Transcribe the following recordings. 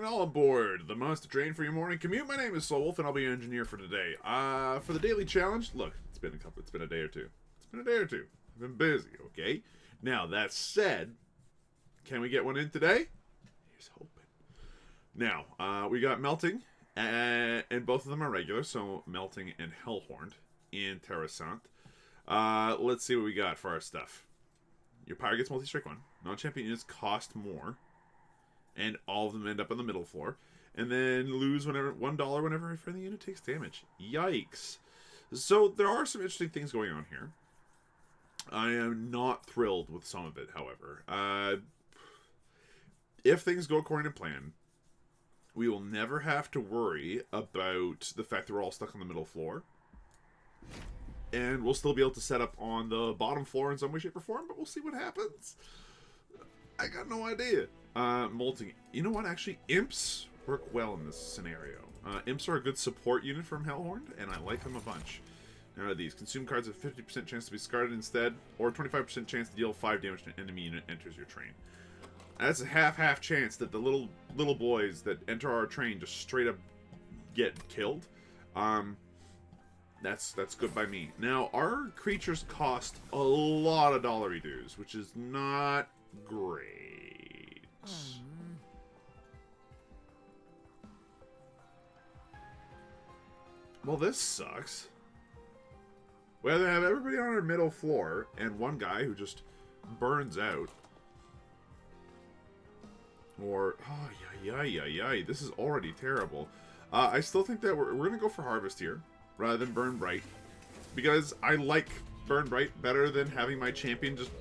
all aboard the Monster Train for your morning commute. My name is SlowWolf, and I'll be your engineer for today. For the daily challenge, look, it's been a day or two. I've been busy, okay? Now, that said, can we get one in today? Here's hoping. Now, we got Melting, and both of them are regular, so Melting and Hellhorned in Terrasant. Let's see what we got for our stuff. Your Pyre gets multi-strike 1. Non-champion units cost more. And all of them end up on the middle floor. And then lose $1 whenever a friendly unit takes damage. Yikes. So there are some interesting things going on here. I am not thrilled with some of it, however. If things go according to plan, we will never have to worry about the fact that we're all stuck on the middle floor. And we'll still be able to set up on the bottom floor in some way, shape, or form, but we'll see what happens. I got no idea. Molting. You know what? Actually, imps work well in this scenario. Imps are a good support unit from Hellhorned, and I like them a bunch. Now these. Consume cards have 50% chance to be discarded instead, or 25% chance to deal 5 damage to an enemy unit enters your train. That's a half-half chance that the little boys that enter our train just straight up get killed. That's good by me. Now, our creatures cost a lot of dollary dues, which is not great. Well, this sucks. We either have everybody on our middle floor and one guy who just burns out. Or, oh, yay. This is already terrible. I still think that we're going to go for Harvest here rather than Burn Bright. Because I like Burn Bright better than having my champion just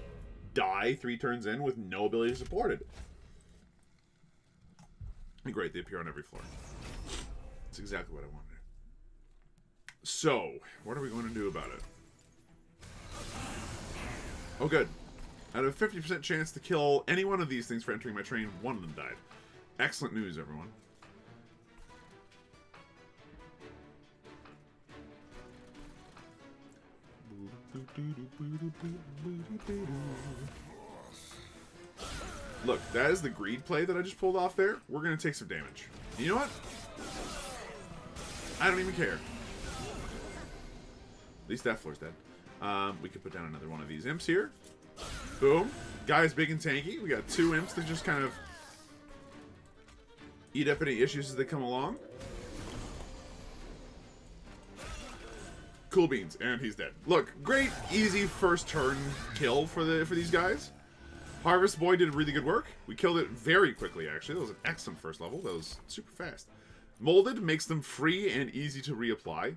die 3 turns in with no ability to support it. Great, they appear on every floor. That's exactly what I wanted. So, what are we going to do about it? Oh, good. Out of a 50% chance to kill any one of these things for entering my train, one of them died. Excellent news, everyone. Look, that is the greed play that I just pulled off there. We're going to take some damage. You know what? I don't even care. At least that floor's dead. We could put down another one of these imps here. Boom. Guy's big and tanky. We got 2 imps that just kind of eat up any issues as they come along. Cool beans. And he's dead. Look, great, easy first turn kill for these guys. Harvest Boy did really good work. We killed it very quickly, actually. That was an excellent first level. That was super fast. Molded makes them free and easy to reapply.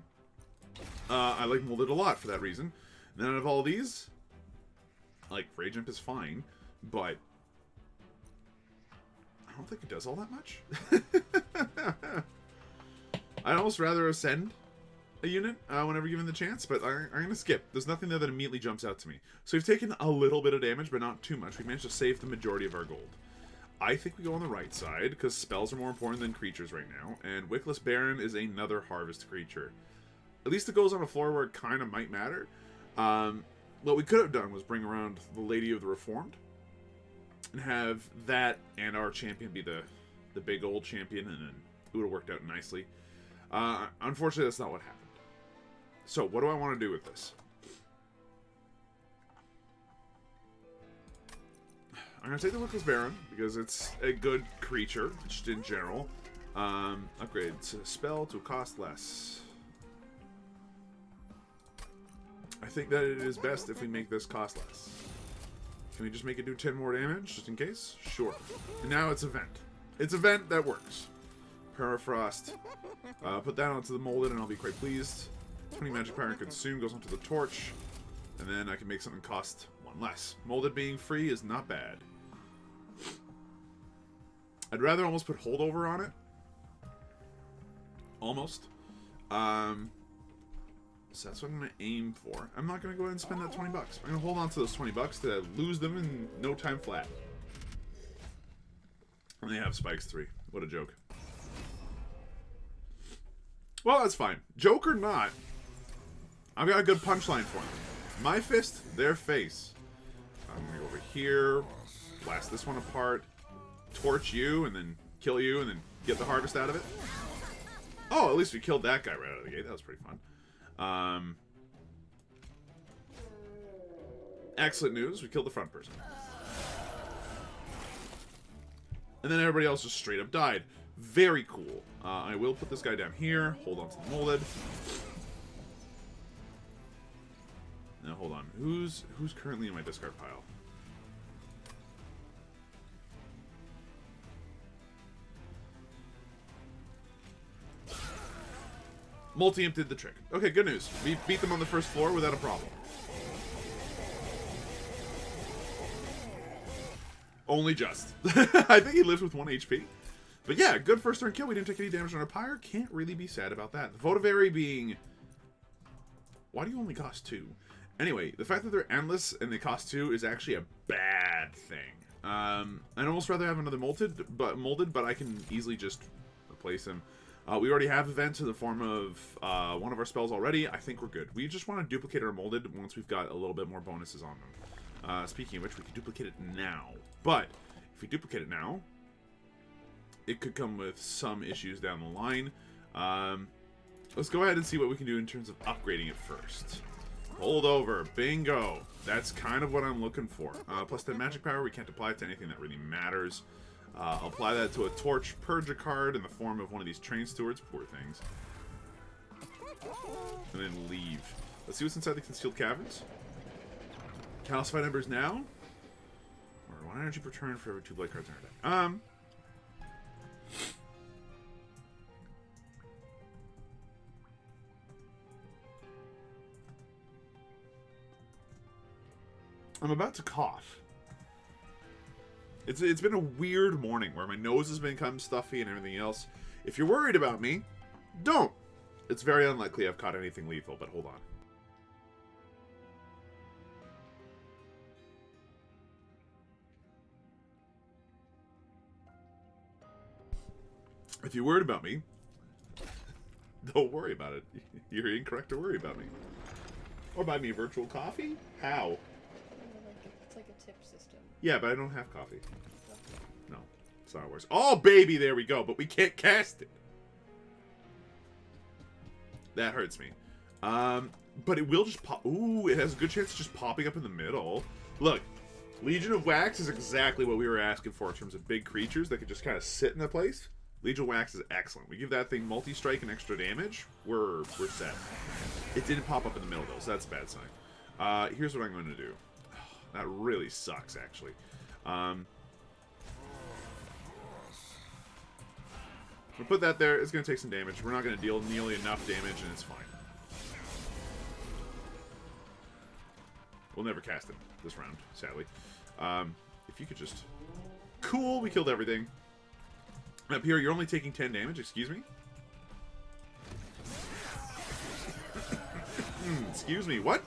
I like Molded a lot for that reason. And then out of all these, like, Rage Imp is fine, but I don't think it does all that much. I'd almost rather Ascend a unit whenever given the chance, but I'm going to skip. There's nothing there that immediately jumps out to me. So we've taken a little bit of damage, but not too much. We managed to save the majority of our gold. I think we go on the right side, because spells are more important than creatures right now, and Wickless Baron is another harvest creature. At least it goes on a floor where it kind of might matter. What we could have done was bring around the Lady of the Reformed, and have that and our champion be the big old champion, and then it would have worked out nicely. Unfortunately, that's not what happened. So, what do I want to do with this? I'm going to take the Wickless Baron, because it's a good creature, just in general. Upgrade spell to cost less. I think that it is best if we make this cost less. Can we just make it do 10 more damage, just in case? Sure. And now it's a vent. It's a vent that works. Permafrost. Put that onto the Molded, and I'll be quite pleased. 20 magic power and consume goes onto the torch. And then I can make something cost 1 less. Molded being free is not bad. I'd rather almost put holdover on it. Almost. So that's what I'm going to aim for. I'm not going to go ahead and spend that 20 bucks. I'm going to hold on to those 20 bucks to lose them in no time flat. And they have spikes 3. What a joke. Well, that's fine. Joke or not, I've got a good punchline for them. My fist, their face. I'm going to go over here, blast this one apart, torch you, and then kill you, and then get the harvest out of it. Oh, at least we killed that guy right out of the gate. That was pretty fun. Excellent news. We killed the front person. And then everybody else just straight up died. Very cool. I will put this guy down here. Hold on to the molded. Now hold on. Who's currently in my discard pile? Multi-imp did the trick. Okay, good news. We beat them on the first floor without a problem. Only just. I think he lives with 1 HP. But yeah, good first turn kill. We didn't take any damage on our pyre. Can't really be sad about that. The Votivary being... Why do you only cost 2? Anyway, the fact that they're endless and they cost 2 is actually a bad thing. I'd almost rather have another molded, but I can easily just replace him. We already have events in the form of one of our spells already. I think we're good. We just want to duplicate our molded once we've got a little bit more bonuses on them. Speaking of which, we can duplicate it now. But if we duplicate it now, it could come with some issues down the line. Let's go ahead and see what we can do in terms of upgrading it first. Hold over. Bingo. That's kind of what I'm looking for. Plus 10 magic power. We can't apply it to anything that really matters. I'll apply that to a torch purge a card in the form of one of these train stewards. Poor things. And then leave. Let's see what's inside the concealed caverns. Calcified embers now. Or 1 energy per turn for every 2 blade cards in our deck. I'm about to cough. It's been a weird morning where my nose has become stuffy and everything else. If you're worried about me, don't. It's very unlikely I've caught anything lethal, but hold on. If you're worried about me, don't worry about it. You're incorrect to worry about me. Or buy me virtual coffee? How? It's like a tip system. Yeah, but I don't have coffee. No, it's not worse. Oh, baby, there we go. But we can't cast it. That hurts me. But it will just pop. Ooh, it has a good chance of just popping up in the middle. Look, Legion of Wax is exactly what we were asking for in terms of big creatures that could just kind of sit in a place. Legion of Wax is excellent. We give that thing multi-strike and extra damage. We're set. It didn't pop up in the middle, though, so that's a bad sign. Here's what I'm going to do. That really sucks, actually. We'll put that there. It's going to take some damage. We're not going to deal nearly enough damage, and it's fine. We'll never cast him this round, sadly. If you could just... Cool, we killed everything. Up here, you're only taking 10 damage, excuse me? Excuse me, what?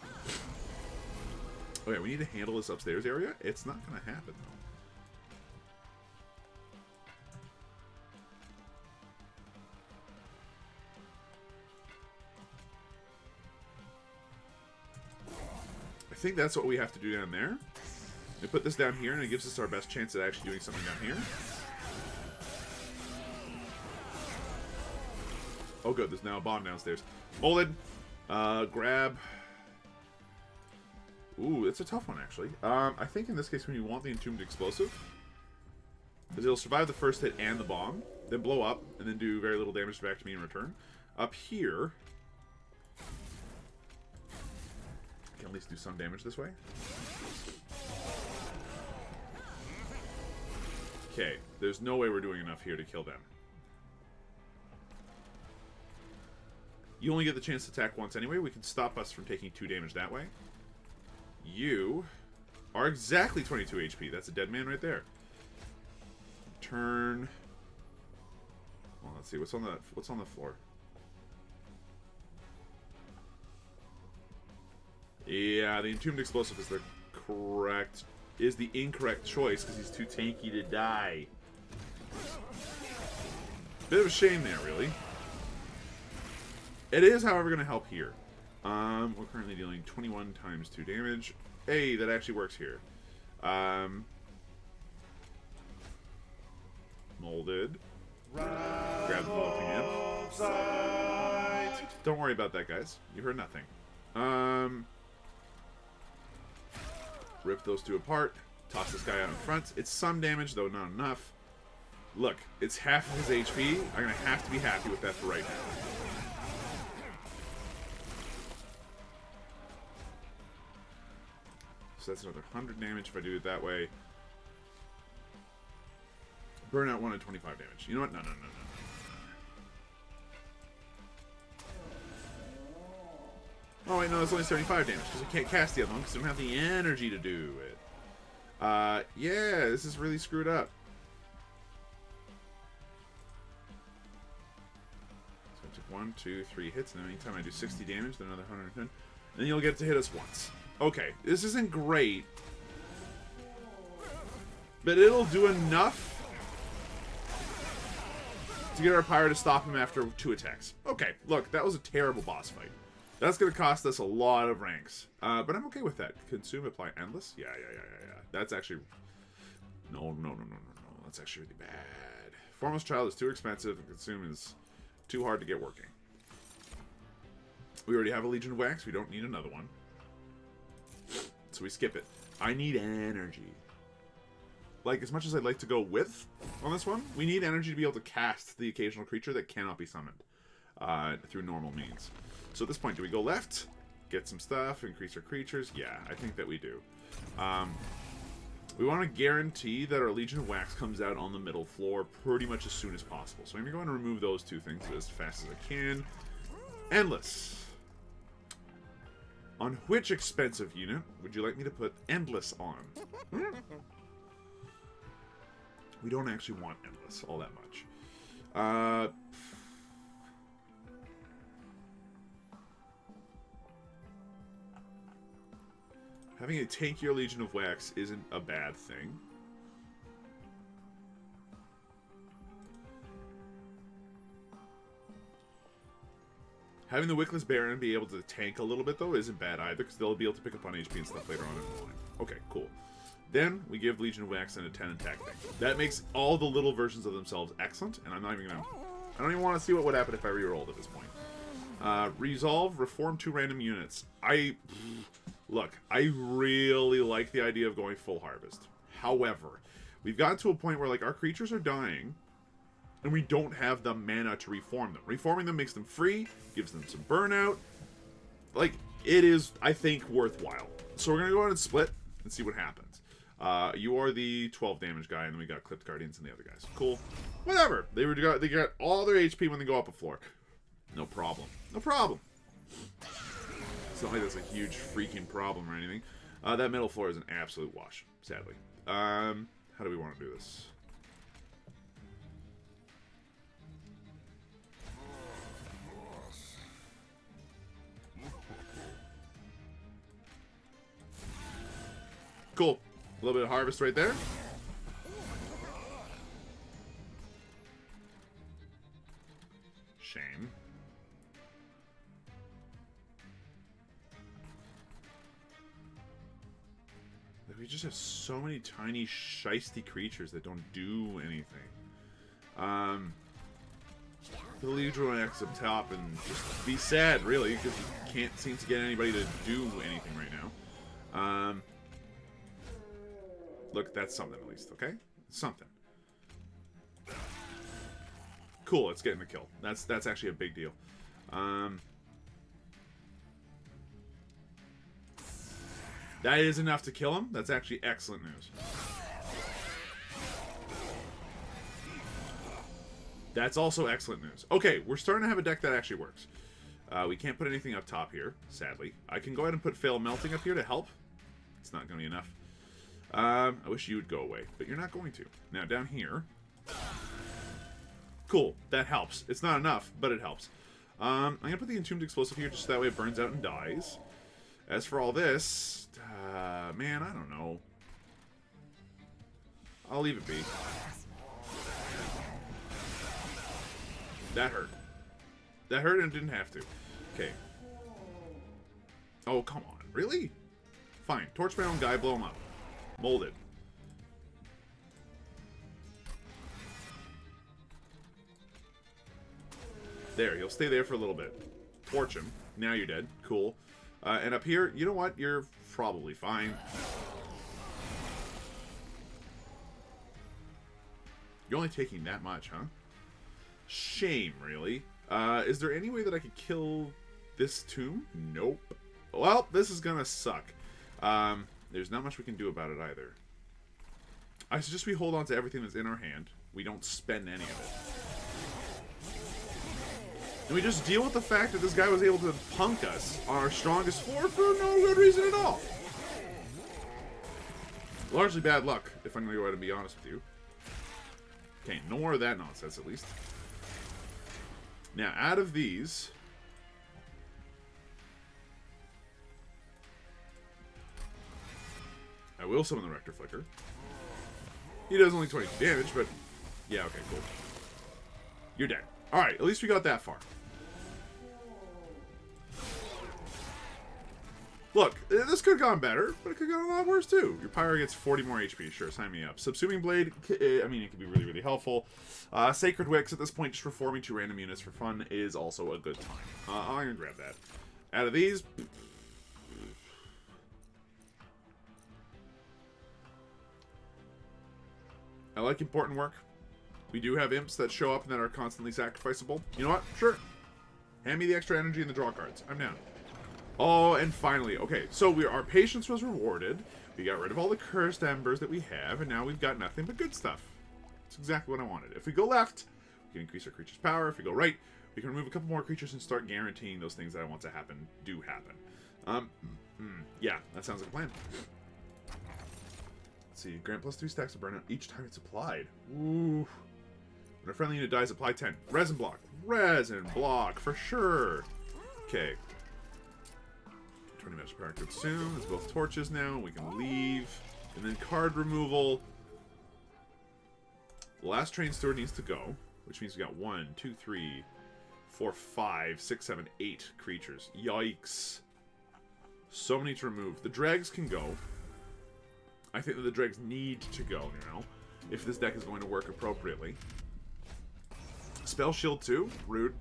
Okay, we need to handle this upstairs area. It's not going to happen, though. I think that's what we have to do down there. We put this down here, and it gives us our best chance at actually doing something down here. Oh, good. There's now a bomb downstairs. Molded. Grab. Ooh, it's a tough one, actually. I think in this case, when you want the Entombed Explosive, because it'll survive the first hit and the bomb, then blow up, and then do very little damage back to me in return. Up here, I can at least do some damage this way. Okay, there's no way we're doing enough here to kill them. You only get the chance to attack once anyway. We can stop us from taking 2 damage that way. You are exactly 22 HP. That's a dead man right there. Turn. Well, let's see what's on the floor. Yeah, the Entombed Explosive is the incorrect choice because he's too tanky to die. Bit of a shame there, really. It is, however, going to help here. We're currently dealing 21 times 2 damage. Hey, that actually works here. Molded. grab the vaulting imp. Don't worry about that, guys. You heard nothing. Rip those two apart. Toss this guy out in front. It's some damage, though not enough. Look, it's half of his HP. I'm going to have to be happy with that for right now. So that's another 100 damage if I do it that way. Burnout 1 and 25 damage. You know what? No. Oh, wait, no, that's only 75 damage because I can't cast the other one because I don't have the energy to do it. Yeah, this is really screwed up. So I took 1, 2, 3 hits, and then anytime I do 60 damage, then another 110. Then you'll get to hit us once. Okay, this isn't great. But it'll do enough to get our pyre to stop him after 2 attacks. Okay, look, that was a terrible boss fight. That's going to cost us a lot of ranks. But I'm okay with that. Consume, apply, endless? Yeah. That's actually... No. That's actually really bad. Formless Child is too expensive, and Consume is too hard to get working. We already have a Legion of Wax. We don't need another one. So we skip it. I need energy. Like, as much as I'd like to go with on this one, we need energy to be able to cast the occasional creature that cannot be summoned through normal means. So at this point, do we go left? Get some stuff, increase our creatures? Yeah, I think that we do. We want to guarantee that our Legion of Wax comes out on the middle floor pretty much as soon as possible. So I'm going to remove those 2 things as fast as I can. Endless. On which expensive unit would you like me to put Endless on? We don't actually want Endless all that much. Having a tankier Legion of Wax isn't a bad thing. Having the Wickless Baron be able to tank a little bit, though, isn't bad either, because they'll be able to pick up on HP and stuff later on in the line. Okay, cool. Then, we give Legion of Wax an 10 attack thing. That makes all the little versions of themselves excellent, and I'm not even gonna... I don't even want to see what would happen if I rerolled at this point. Resolve, reform 2 random units. Look, I really like the idea of going full harvest. However, we've gotten to a point where, like, our creatures are dying, and we don't have the mana to reform them. Reforming them makes them free, gives them some burnout. Like, it is, I think, worthwhile. So we're going to go ahead and split and see what happens. You are the 12 damage guy, and then we got Clipped Guardians and the other guys. Cool. Whatever. They got all their HP when they go up a floor. No problem. No problem. It's not like that's a huge freaking problem or anything. That middle floor is an absolute wash, sadly. How do we want to do this? Cool. A little bit of harvest right there. Shame. We just have so many tiny shisty creatures that don't do anything. The Legion X up top and just be sad, really, because you can't seem to get anybody to do anything right now. Look, that's something at least, okay? Something. Cool, it's getting the kill. That's actually a big deal. That is enough to kill him. That's actually excellent news. That's also excellent news. Okay, we're starting to have a deck that actually works. We can't put anything up top here, sadly. I can go ahead and put Fail Melting up here to help. It's not going to be enough. I wish you would go away, but you're not going to. Now, down here. Cool, that helps. It's not enough, but it helps. I'm going to put the Entombed Explosive here just so that way it burns out and dies. As for all this, man, I don't know. I'll leave it be. That hurt. That hurt and it didn't have to. Okay. Oh, come on. Really? Fine. Torch my own guy, blow him up. Molded. There, he'll stay there for a little bit. Torch him. Now you're dead. Cool. And up here, you know what? You're probably fine. You're only taking that much, huh? Shame, really. Is there any way that I could kill this tomb? Nope. Well, this is gonna suck. There's not much we can do about it either. I suggest we hold on to everything that's in our hand. We don't spend any of it. And we just deal with the fact that this guy was able to punk us on our strongest floor for no good reason at all. Largely bad luck, if I'm going to go ahead and be honest with you. Okay, no more of that nonsense, at least. Now, out of these... I will summon the Rector Flicker. He does only 20 damage, but... Yeah, okay, cool. You're dead. Alright, at least we got that far. Look, this could have gone better, but it could have gone a lot worse, too. Your Pyro gets 40 more HP. Sure, sign me up. Subsuming Blade, I mean, it could be really, really helpful. Sacred Wicks, at this point, just reforming 2 random units for fun is also a good time. I'm going to grab that. Out of these... I like important work. We do have imps that show up and that are constantly sacrificable. You know what? Sure. Hand me the extra energy and the draw cards. I'm down. Oh, and finally, okay, so our patience was rewarded. We got rid of all the cursed embers that we have, and now we've got nothing but good stuff. That's exactly what I wanted. If we go left, we can increase our creature's power. If we go right, we can remove a couple more creatures and start guaranteeing those things that I want to happen do happen. Yeah, that sounds like a plan. Let's see, grant +3 stacks of burnout each time it's applied. Ooh. When a friendly unit dies, apply 10. Resin block. Resin block, for sure. Okay. 20 magic power consumed. It's both torches now. We can leave. And then card removal. The last train steward needs to go, which means we got 1, 2, 3, 4, 5, 6, 7, 8 creatures. Yikes. So many to remove. The dregs can go. I think that the dregs need to go, you know, if this deck is going to work appropriately. Spell shield 2. Rude.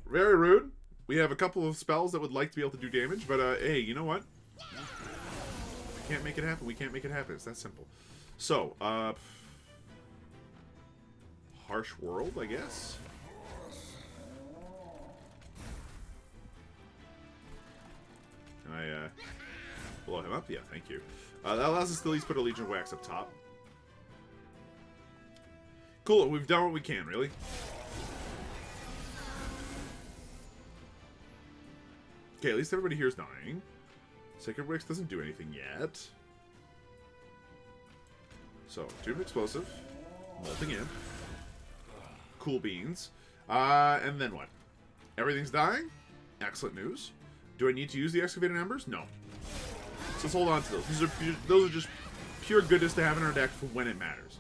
Very rude. We have a couple of spells that would like to be able to do damage, but hey, you know what? We can't make it happen. We can't make it happen. It's that simple. So, Harsh World, I guess? Can I, blow him up? Yeah, thank you. That allows us to at least put a Legion of Wax up top. Cool, we've done what we can, really. Okay, at least everybody here is dying. Sacred Wicks doesn't do anything yet. So, Tube Explosive. Molting in. Cool beans. And then what? Everything's dying? Excellent news. Do I need to use the Excavated Embers? No. So let's hold on to those. Those are just pure goodness to have in our deck for when it matters.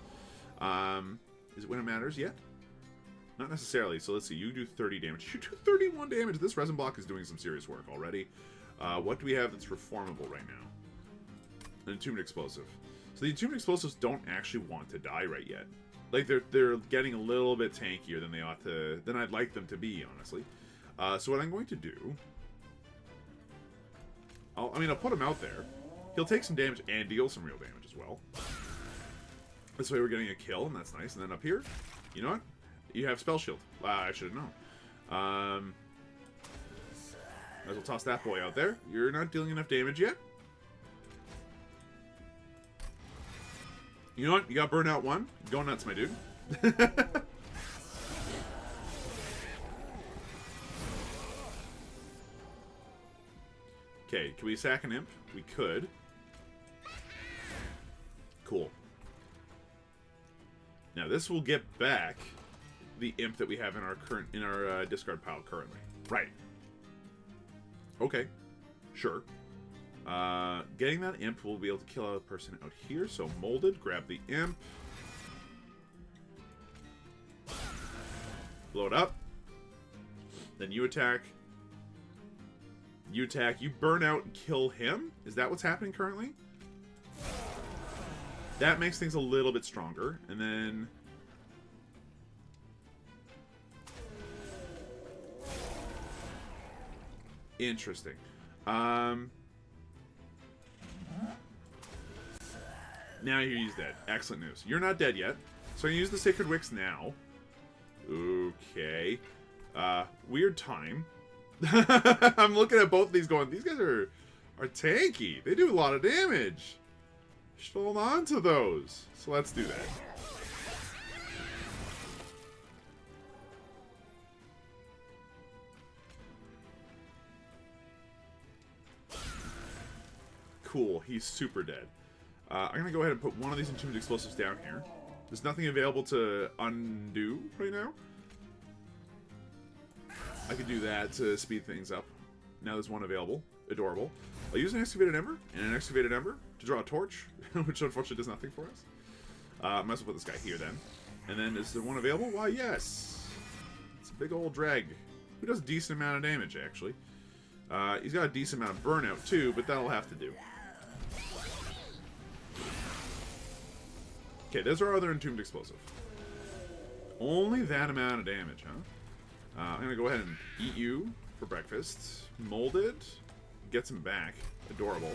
Is it when it matters yet? Not necessarily. So let's see. You do 30 damage. You do 31 damage. This resin block is doing some serious work already. What do we have that's reformable right now? An Entombed Explosive. So the Entombed Explosives don't actually want to die right yet. Like they're getting a little bit tankier than they ought to, than I'd like them to be, honestly. So what I'm going to do, I'll put him out there. He'll take some damage and deal some real damage as well. This way we're getting a kill, and that's nice. And then up here, you know what? You have Spell Shield. I should have known. Might as well toss that boy out there. You're not dealing enough damage yet. You know what? You got Burnout 1. Go nuts, my dude. Okay, can we sack an imp? We could. Cool. Now this will get back the imp that we have in our discard pile currently. Right. Okay. Sure. Getting that imp will be able to kill a person out here. So molded, grab the imp. Blow it up. Then you attack. You attack. You burn out and kill him. Is that what's happening currently? That makes things a little bit stronger. And then... Interesting. Now he's dead. Excellent news. You're not dead yet. So I use the Sacred Wicks now. Okay. Weird time. I'm looking at both of these going, these guys are tanky. They do a lot of damage. Should hold on to those. So let's do that. Cool. He's super dead. I'm going to go ahead and put one of these Entombed Explosives down here. There's nothing available to undo right now. I could do that to speed things up. Now there's one available. Adorable. I'll use an Excavated Ember and an Excavated Ember to draw a torch, which unfortunately does nothing for us. Might as well put this guy here then. And then is there one available? Why, yes. It's a big old drag who does a decent amount of damage, actually. He's got a decent amount of burnout, too, but that'll have to do. Okay, there's our other Entombed Explosive. Only that amount of damage, huh? I'm going to go ahead and eat you for breakfast. Molded. Gets him back. Adorable.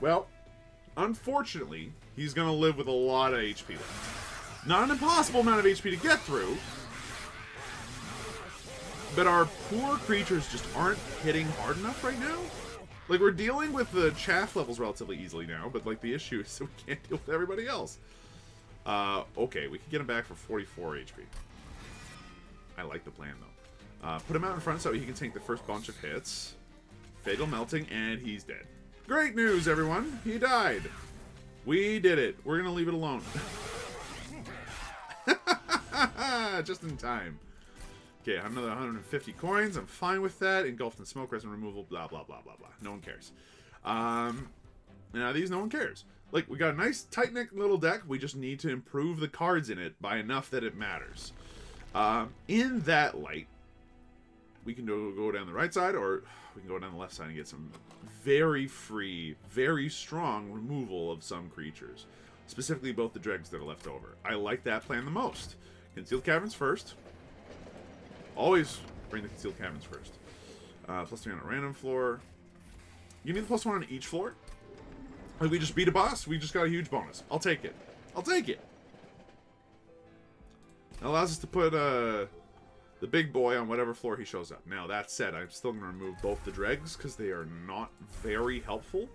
Well, unfortunately, he's going to live with a lot of HP left. Not an impossible amount of HP to get through. But our poor creatures just aren't hitting hard enough right now. Like, we're dealing with the chaff levels relatively easily now, but, like, the issue is that we can't deal with everybody else. Okay, we can get him back for 44 HP. I like the plan, though. Put him out in front so he can take the first bunch of hits. Fatal Melting, and he's dead. Great news, everyone! He died! We did it. We're gonna leave it alone. Just in time. Okay, another 150 coins. I'm fine with that. Engulfed in smoke, resin removal, blah, blah, blah, blah, blah. No one cares. Now these, no one cares. Like, we got a nice, tight-knit little deck. We just need to improve the cards in it by enough that it matters. In that light, we can go down the right side, or we can go down the left side and get some very free, very strong removal of some creatures. Specifically, both the dregs that are left over. I like that plan the most. Concealed Caverns first. Always bring the Concealed Caverns first. +3 on a random floor. Give me the +1 on each floor. Like, we just beat a boss. We just got a huge bonus. I'll take it. I'll take it. It allows us to put the big boy on whatever floor he shows up. Now, that said, I'm still going to remove both the dregs because they are not very helpful.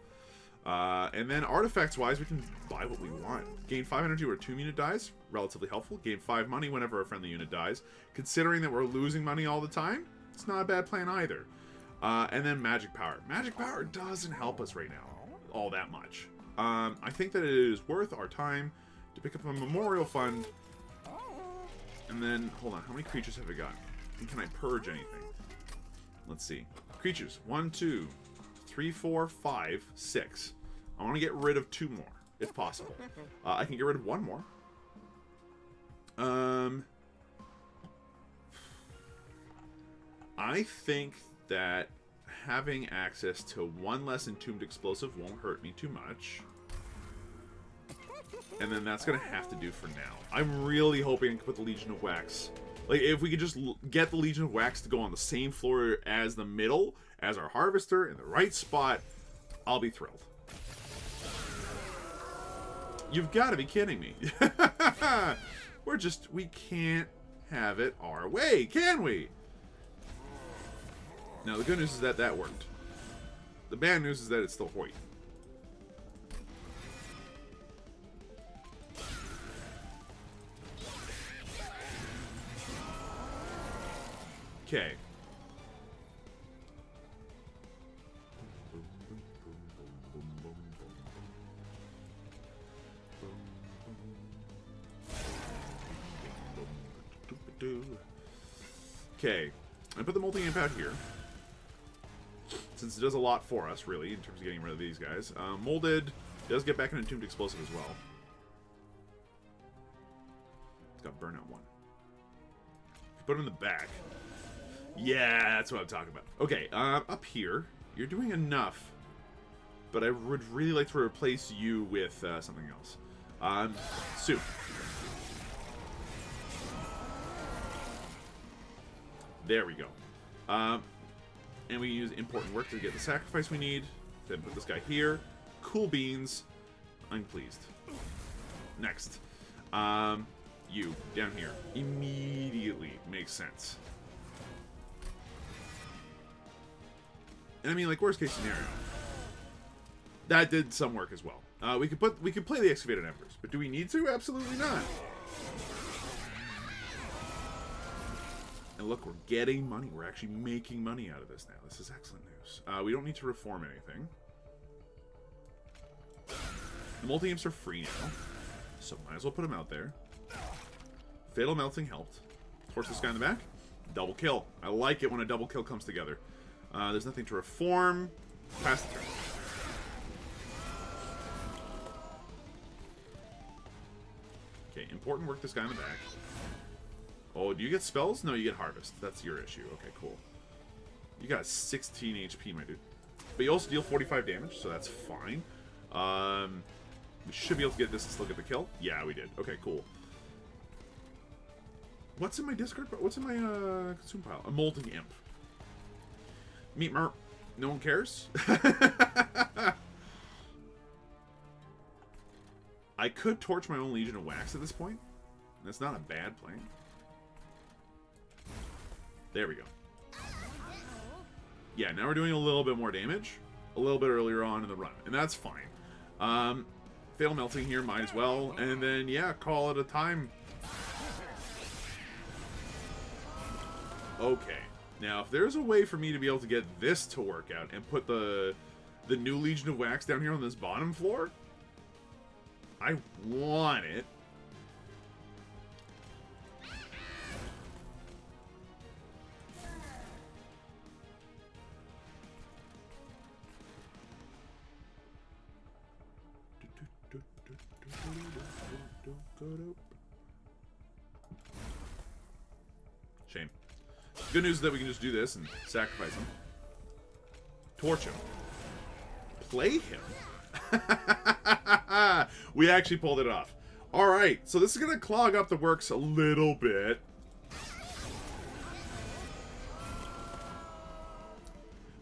And then artifacts-wise, we can buy what we want. Gain 5 energy where 2 unit dies. Relatively helpful. Gain 5 money whenever a friendly unit dies. Considering that we're losing money all the time, it's not a bad plan either. And then Magic Power. Magic Power doesn't help us right now all that much. I think that it is worth our time to pick up a Memorial Fund. And then, hold on, how many creatures have I got? And can I purge anything? Let's see. Creatures. 1, 2, 3, 4, 5, 6. I want to get rid of 2 more, if possible. I can get rid of 1 more. I think that having access to 1 less Entombed Explosive won't hurt me too much. And then that's going to have to do for now. I'm really hoping I can put the Legion of Wax. Like, if we could just get the Legion of Wax to go on the same floor as the middle, as our Harvester, in the right spot, I'll be thrilled. You've got to be kidding me. We can't have it our way, can we? Now, the good news is that that worked. The bad news is that it's still Hoyt. Okay. Okay. I put the multi-amp out here. Since it does a lot for us, really, in terms of getting rid of these guys. Molded does get back an Entombed Explosive as well. It's got Burnout 1. Put it in the back. Yeah, that's what I'm talking about. Okay, up here, you're doing enough, but I would really like to replace you with something else. Soon. There we go. And we use important work to get the sacrifice we need. Then put this guy here. Cool beans. I'm pleased. Next. You, down here. Immediately makes sense. And I mean, like, worst case scenario. That did some work as well. We could play the Excavated Embers, but do we need to? Absolutely not. And look, we're getting money. We're actually making money out of this now. This is excellent news. We don't need to reform anything. The multi-imps are free now, so might as well put them out there. Fatal Melting helped. Torch this guy in the back. Double kill. I like it when a double kill comes together. There's nothing to reform. Pass the turn. Okay, important work this guy in the back. Oh, do you get spells? No, you get harvest. That's your issue. Okay, cool. You got 16 HP, my dude. But you also deal 45 damage, so that's fine. We should be able to get this. Let's look at the kill. Yeah, we did. Okay, cool. What's in my discard? What's in my consume pile? A Molting Imp. Meat merp. No one cares. I could torch my own Legion of Wax at this point. That's not a bad plan. There we go. Yeah, now we're doing a little bit more damage. A little bit earlier on in the run. And that's fine. Fatal Melting here, might as well. And then, yeah, call it a time. Okay. Now, if there's a way for me to be able to get this to work out and put the new Legion of Wax down here on this bottom floor, I want it. Shame. Good news is that we can just do this and sacrifice him. Torch him. Play him? We actually pulled it off. Alright, so this is going to clog up the works a little bit.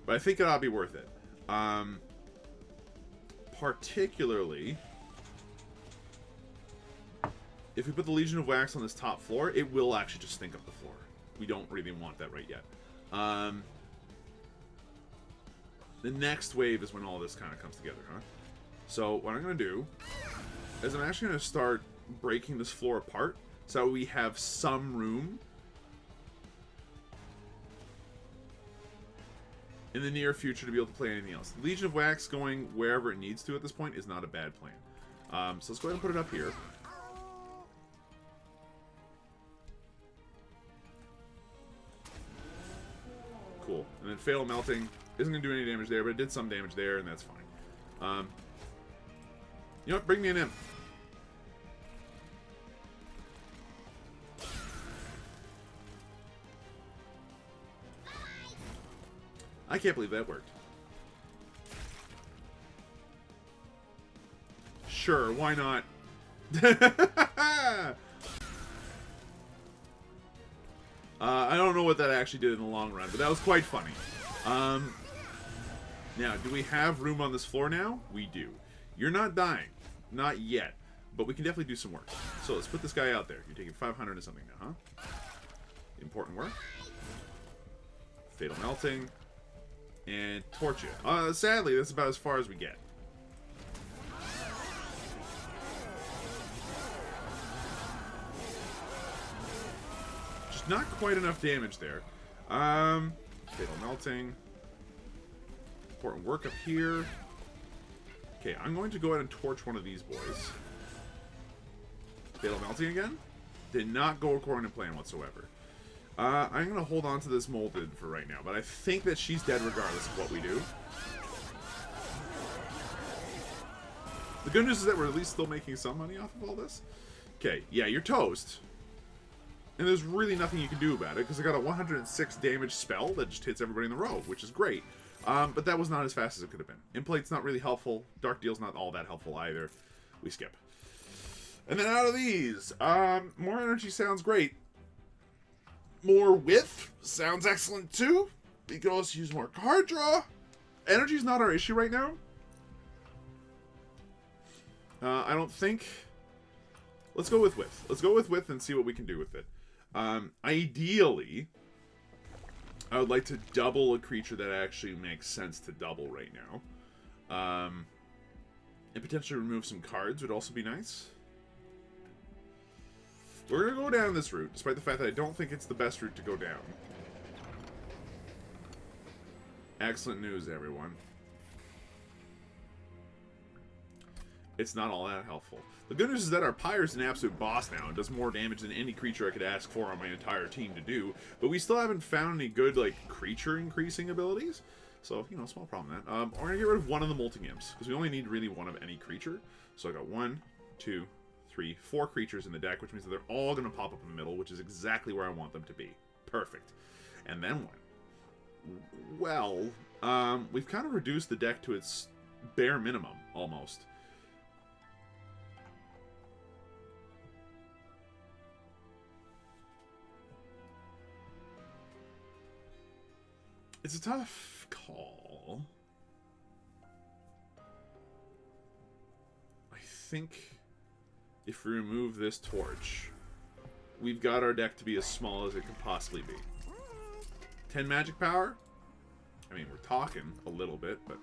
But I think it ought to be worth it. Particularly, if we put the Legion of Wax on this top floor, it will actually just stink up the floor. We don't really want that right yet. The next wave is when all this kind of comes together, huh? So what I'm going to do is I'm actually going to start breaking this floor apart so we have some room in the near future to be able to play anything else. Legion of Wax going wherever it needs to at this point is not a bad plan. So let's go ahead and put it up here. Cool. And then Fatal Melting isn't going to do any damage there, but it did some damage there, and that's fine. You know what? Bring me an imp. I can't believe that worked. Sure, why not? I don't know what that actually did in the long run, but that was quite funny. Now, do we have room on this floor now? We do. You're not dying. Not yet. But we can definitely do some work. So let's put this guy out there. You're taking 500 and something now, huh? Important work. Fatal Melting. And torch it. Sadly, that's about as far as we get. Just not quite enough damage there. Fatal Melting. Important work up here. Okay, I'm going to go ahead and torch one of these boys. Fatal Melting again. Did not go according to plan whatsoever. I'm going to hold on to this molded for right now, but I think that she's dead regardless of what we do. The good news is that we're at least still making some money off of all this. Okay, yeah, you're toast. And there's really nothing you can do about it, because I got a 106 damage spell that just hits everybody in the row, which is great. But that was not as fast as it could have been. Implate's not really helpful. Dark Deal's not all that helpful either. We skip. And then out of these, more energy sounds great. More width sounds excellent too. We can also use more card draw. Energy's not our issue right now. I don't think... Let's go with width. Let's go with width and see what we can do with it. Ideally, I would like to double a creature that actually makes sense to double right now. And potentially remove some cards would also be nice. We're going to go down this route, despite the fact that I don't think it's the best route to go down. Excellent news, everyone. It's not all that helpful. The good news is that our Pyre's an absolute boss now and does more damage than any creature I could ask for on my entire team to do. But we still haven't found any good, like, creature increasing abilities. So, you know, small problem with that. We're going to get rid of one of the Molting Imps, because we only need really one of any creature. So I got 1, 2, 3, 4 creatures in the deck, which means that they're all going to pop up in the middle, which is exactly where I want them to be. Perfect. And then what? Well, we've kind of reduced the deck to its bare minimum, almost. It's a tough call. I think if we remove this torch, we've got our deck to be as small as it could possibly be. 10 magic power? I mean, we're talking a little bit, but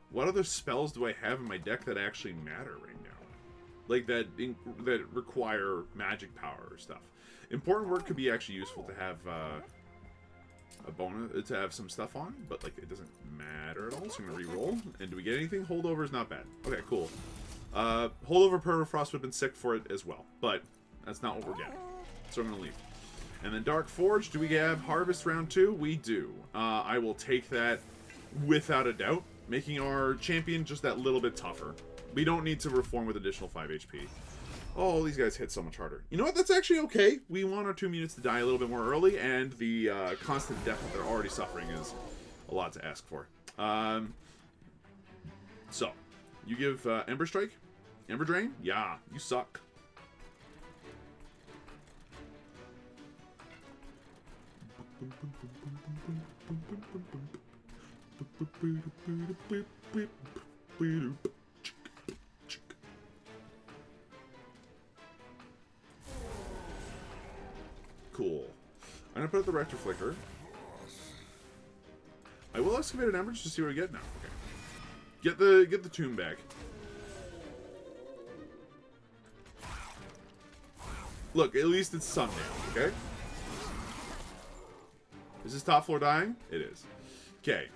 what other spells do I have in my deck that actually matter right now? Like, that require magic power or stuff. Important Work could be actually useful to have, a bonus, to have some stuff on, but, like, it doesn't matter at all, so I'm gonna re-roll. And do we get anything? Holdover is not bad. Okay, cool. Holdover Permafrost would have been sick for it as well, but that's not what we're getting. So I'm gonna leave. And then Dark Forge, do we have Harvest round 2? We do. I will take that without a doubt, making our champion just that little bit tougher. We don't need to reform with additional 5 HP. Oh, these guys hit so much harder. You know what? That's actually okay. We want our 2 units to die a little bit more early, and the constant death that they're already suffering is a lot to ask for. So, you give Ember Strike? Ember Drain? Yeah, you suck. Cool. I'm gonna put up the Rector Flicker. I will excavate an Ember just to see what we get now. Okay. Get the tomb back. Look, at least it's some damage, okay? Is this top floor dying? It is. Okay.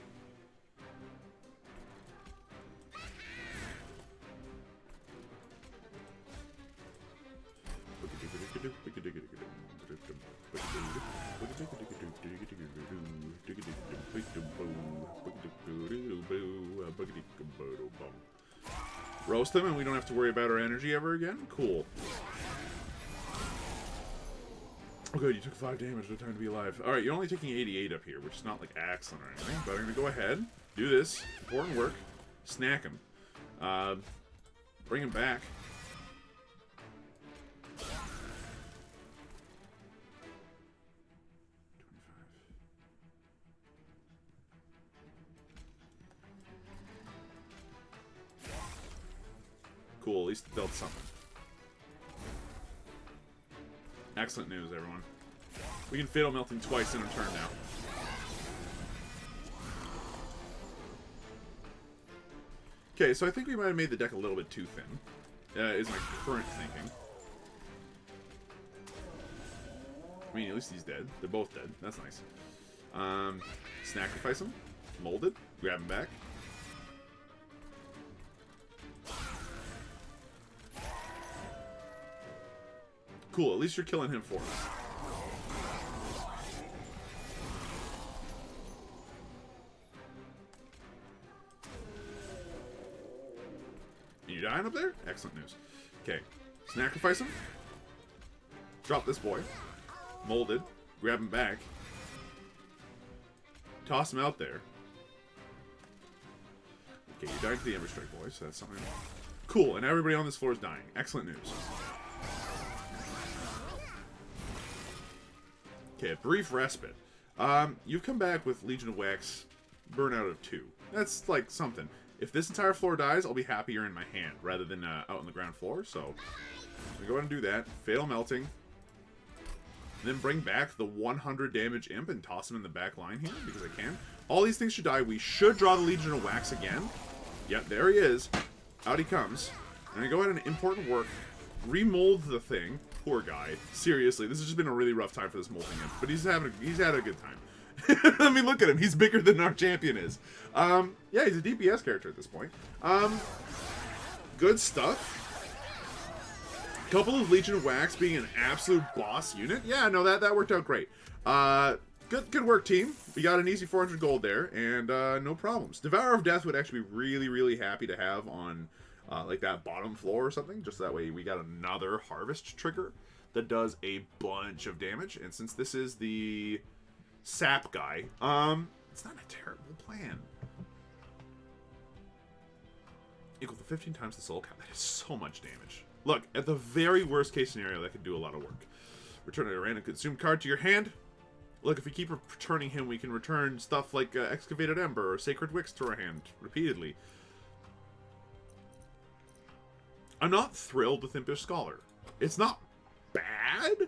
Roast them and we don't have to worry about our energy ever again? Cool. Oh good, you took 5 damage, no time to be alive. Alright, you're only taking 88 up here, which is not like excellent or anything, but I'm gonna go ahead, do this, important work, snack him, bring him back. Cool, at least it dealt something. Excellent news, everyone. We can Fatal Melting twice in a turn now. Okay, so I think we might have made the deck a little bit too thin, is my current thinking. I mean, at least he's dead. They're both dead. That's nice. Sacrifice him. Molded. Grab him back. Cool, at least you're killing him for us. You dying up there? Excellent news. Okay, sacrifice him. Drop this boy. Molded. Grab him back. Toss him out there. Okay, you died to the Ember Strike boy, so that's something Cool, and everybody on this floor is dying. Excellent news. Okay, a brief respite. You've come back with Legion of Wax, burnout of 2. That's like something. If this entire floor dies, I'll be happy you're in my hand rather than out on the ground floor. So, I'm gonna go ahead and do that. Fatal Melting. Then bring back the 100 damage imp and toss him in the back line here because I can. All these things should die. We should draw the Legion of Wax again. Yep, there he is. Out he comes. And I go ahead and important work. Remold the thing. Poor guy. Seriously, this has just been a really rough time for this molting imp. But he's had a good time. I mean, look at him. He's bigger than our champion is. Yeah, he's a DPS character at this point. Good stuff. Couple of Legion of Wax being an absolute boss unit. Yeah, no, that worked out great. Good work, team. We got an easy 400 gold there, and no problems. Devourer of Death would actually be really, really happy to have on like that bottom floor or something. Just that way we got another harvest trigger that does a bunch of damage. And since this is the sap guy, it's not a terrible plan. Equal to 15 times the soul cap. That is so much damage. Look, at the very worst case scenario, that could do a lot of work. Return a random consumed card to your hand. Look, if we keep returning him, we can return stuff like Excavated Ember or Sacred Wicks to our hand repeatedly. I'm not thrilled with Impish Scholar. It's not bad,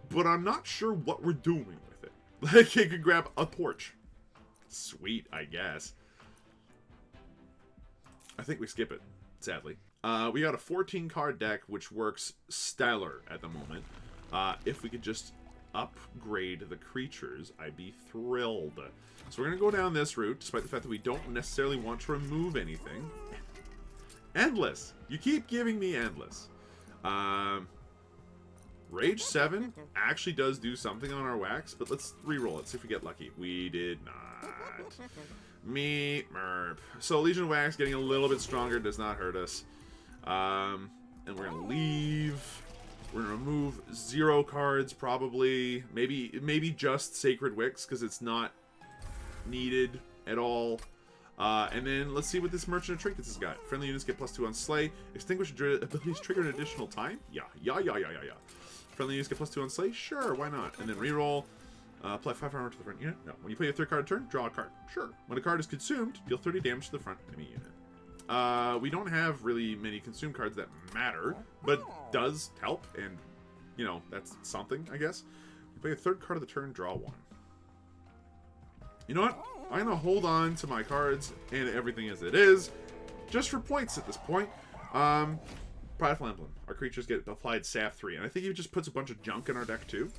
but I'm not sure what we're doing with it. Like, you could grab a torch. Sweet, I guess. I think we skip it, sadly. We got a 14-card deck, which works stellar at the moment. If we could just upgrade the creatures, I'd be thrilled. So we're going to go down this route, despite the fact that we don't necessarily want to remove anything. Endless. You keep giving me endless. Rage 7 actually does do something on our wax, but let's re-roll it, see if we get lucky. We did not. Me, merp. So Legion of Wax getting a little bit stronger does not hurt us. And we're going to leave. We're going to remove 0 cards, probably. Maybe just Sacred Wicks, because it's not needed at all. And then let's see what this Merchant of Trinkets has got. Friendly units get +2 on Slay. Extinguish abilities trigger an additional time? Yeah. Friendly units get +2 on Slay? Sure, why not? And then reroll. Apply 5 armor to the front unit? No. When you play your 3rd card a turn, draw a card. Sure. When a card is consumed, deal 30 damage to the front enemy unit. We don't have really many consumed cards that matter, but does help, and, you know, that's something, I guess. You play a 3rd card of the turn, draw 1. You know what? I'm going to hold on to my cards and everything as it is, just for points at this point. Prideful Emblem. Our creatures get applied Sap 3, and I think he just puts a bunch of junk in our deck, too.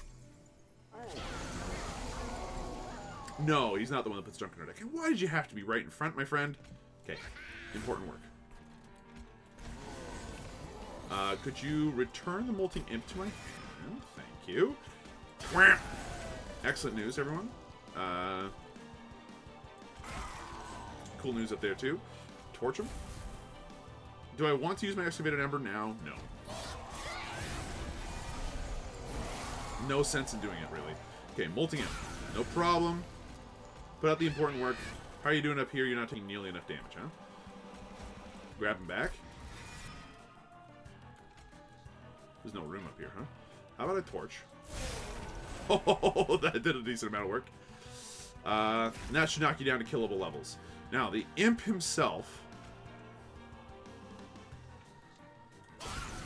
No, he's not the one that puts junk in our deck. And why did you have to be right in front, my friend? Okay, important work. Could you return the Molting Imp to my hand? Thank you. Excellent news, everyone. Cool news up there, too. Torch him. Do I want to use my Excavated Ember now? No. No sense in doing it, really. Okay, Molting Imp. No problem. Put out the important work. How are you doing up here? You're not taking nearly enough damage, huh? Grab him back. There's no room up here, huh? How about a torch? Oh, that did a decent amount of work. And that should knock you down to killable levels. Now, the Imp himself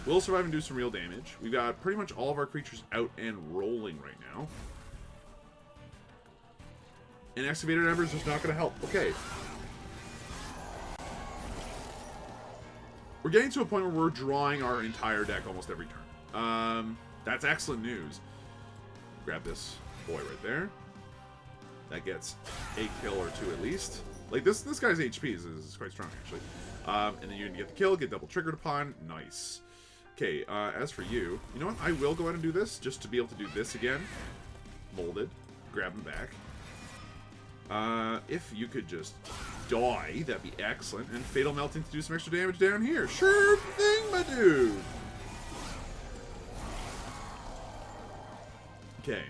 will survive and do some real damage. We've got pretty much all of our creatures out and rolling right now. And Excavated Ember is just not going to help. Okay. We're getting to a point where we're drawing our entire deck almost every turn. That's excellent news. Grab this boy right there. That gets a kill or 2 at least. Like, this guy's HP is quite strong, actually. And then you're going to get the kill, get double triggered upon. Nice. Okay, as for you, you know what? I will go ahead and do this, just to be able to do this again. Molded. Grab him back. If you could just die, that'd be excellent. And Fatal Melting to do some extra damage down here. Sure thing, my dude! Okay.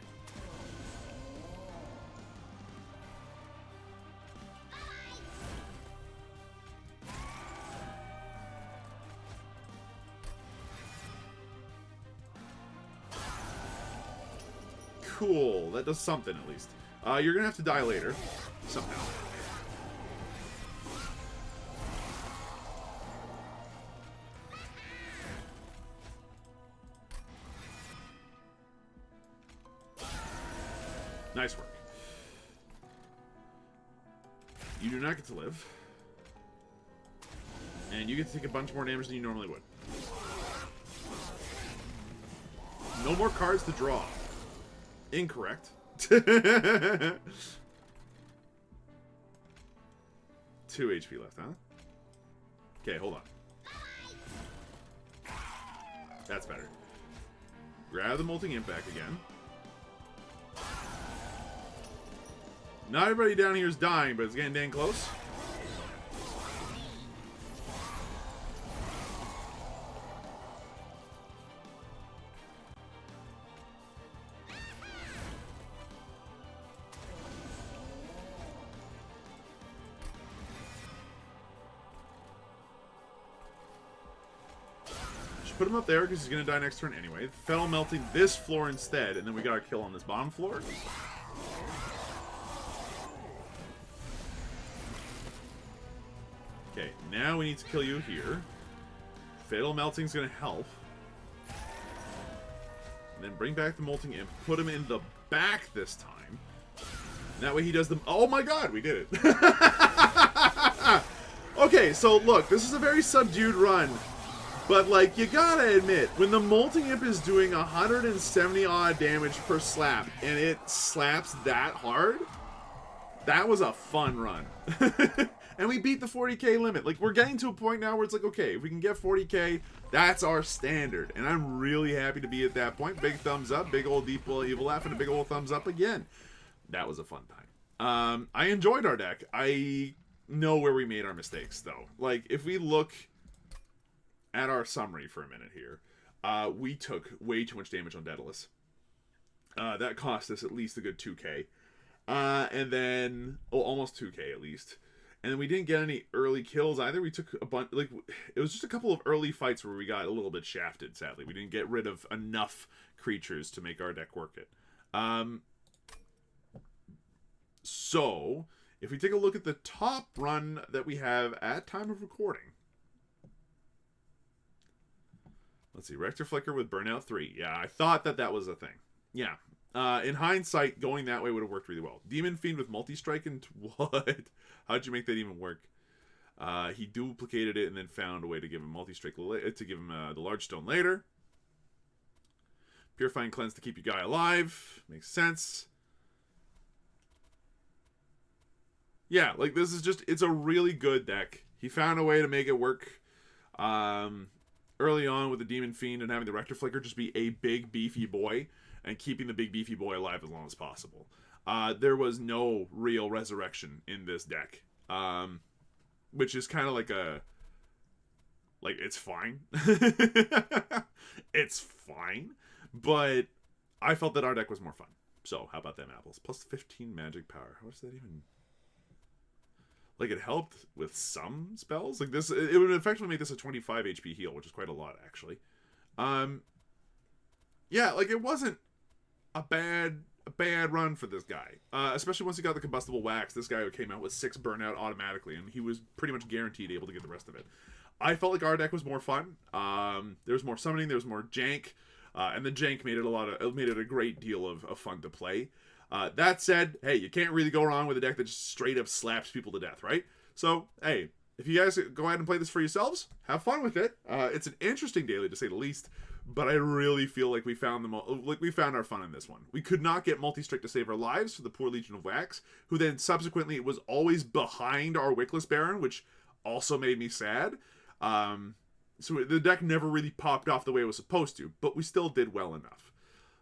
cool. That does something, at least. You're going to have to die later. Somehow. Nice work. You do not get to live. And you get to take a bunch more damage than you normally would. No more cards to draw. Incorrect. 2 HP left, huh? Okay, hold on. That's better. Grab the Molting Imp back again. Not everybody down here is dying, but it's getting dang close. Put him up there because he's going to die next turn anyway. Fell melting this floor instead, and then we got a kill on this bottom floor. Okay, now we need to kill you here. Fatal Melting's going to help. And then bring back the Molting Imp. Put him in the back this time. And that way he does the... Oh my god, we did it. Okay, so look, this is a very subdued run. But, like, you gotta admit, when the Molting Imp is doing 170-odd damage per slap, and it slaps that hard, that was a fun run. And we beat the 40k limit. Like, we're getting to a point now where it's like, okay, if we can get 40k, that's our standard. And I'm really happy to be at that point. Big thumbs up, big old deep evil laugh, and a big old thumbs up again. That was a fun time. I enjoyed our deck. I know where we made our mistakes, though. Like, if we look at our summary for a minute here, we took way too much damage on Daedalus. That cost us at least a good 2k. And then, almost 2k at least. And then we didn't get any early kills either. We took a bunch, like, it was just a couple of early fights where we got a little bit shafted, sadly. We didn't get rid of enough creatures to make our deck work it. So, if we take a look at the top run that we have at time of recording. Let's see, Rector Flicker with Burnout 3. Yeah, I thought that was a thing. Yeah. In hindsight, going that way would have worked really well. Demon Fiend with Multi-Strike and what? How'd you make that even work? He duplicated it and then found a way to give him Multi-Strike, to give him the Large Stone later. Purifying Cleanse to keep your guy alive. Makes sense. Yeah, like this is just, it's a really good deck. He found a way to make it work. Early on with the Demon Fiend and having the Rector Flicker just be a big beefy boy and keeping the big beefy boy alive as long as possible. There was no real resurrection in this deck, which is kind of like it's fine. It's fine, but I felt that our deck was more fun. So how about them apples? Plus 15 magic power. How does that even... Like, it helped with some spells. Like, this, it would effectively make this a 25 HP heal, which is quite a lot, actually. Yeah, like, it wasn't a bad run for this guy. Especially once he got the Combustible Wax, this guy came out with 6 burnout automatically, and he was pretty much guaranteed able to get the rest of it. I felt like our deck was more fun. There was more summoning, there was more jank, and the jank made it a great deal of fun to play. That said, hey, you can't really go wrong with a deck that just straight up slaps people to death, right? So, hey, if you guys go ahead and play this for yourselves, have fun with it. It's an interesting daily, to say the least, but I really feel like we found our fun in this one. We could not get Multi-Strike to save our lives for the poor Legion of Wax, who then subsequently was always behind our Wickless Baron, which also made me sad. So the deck never really popped off the way it was supposed to, but we still did well enough.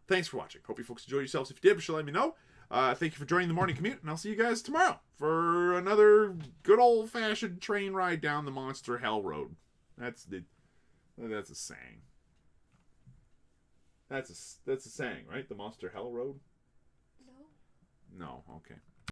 Thanks for watching. Hope you folks enjoyed yourselves. If you did, be sure to let me know. Thank you for joining the morning commute, and I'll see you guys tomorrow for another good old-fashioned train ride down the Monster Hell Road. That's a saying. That's a saying, right? The Monster Hell Road? No. No, okay.